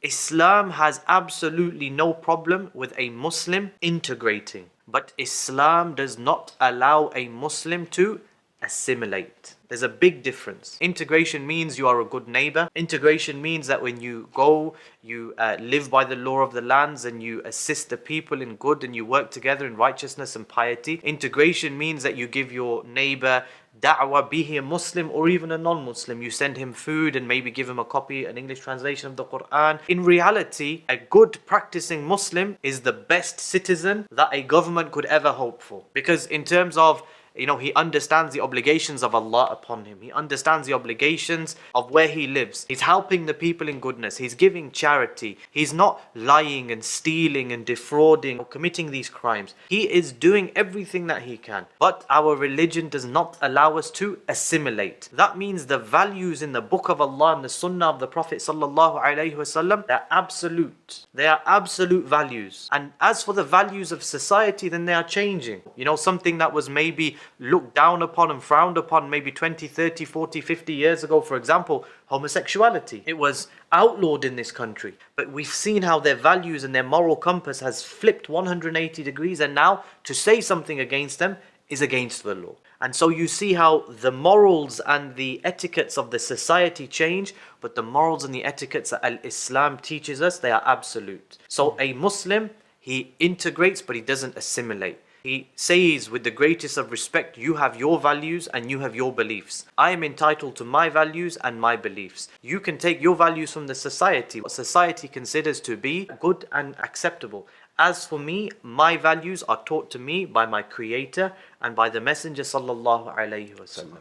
Islam has absolutely no problem with a Muslim integrating, but Islam does not allow a Muslim to assimilate. There's a big difference. Integration means you are a good neighbor. Integration means that when you go, you live by the law of the lands and you assist the people in good and you work together in righteousness and piety. Integration means that you give your neighbor da'wah, be he a Muslim or even a non-Muslim. You send him food and maybe give him a copy, an English translation of the Quran. In reality, a good practicing Muslim is the best citizen that a government could ever hope for. Because in terms of, he understands the obligations of Allah upon him. He understands the obligations of where he lives. He's helping the people in goodness. He's giving charity. He's not lying and stealing and defrauding or committing these crimes. He is doing everything that he can. But our religion does not allow us to assimilate. That means the values in the book of Allah and the sunnah of the Prophet sallallahu alaihi wasallam, they're absolute. They are absolute values. And as for the values of society, then they are changing. Something that was maybe looked down upon and frowned upon maybe 20, 30, 40, 50 years ago, for example, homosexuality. It was outlawed in this country. But we've seen how their values and their moral compass has flipped 180 degrees, and now to say something against them is against the law. And so you see how the morals and the etiquettes of the society change, but the morals and the etiquettes that Islam teaches us, they are absolute. So a Muslim, he integrates, but he doesn't assimilate. He says with the greatest of respect, you have your values and you have your beliefs. I am entitled to my values and my beliefs. You can take your values from the society, what society considers to be good and acceptable. As for me, my values are taught to me by my Creator and by the Messenger sallallahu alaihi wasallam.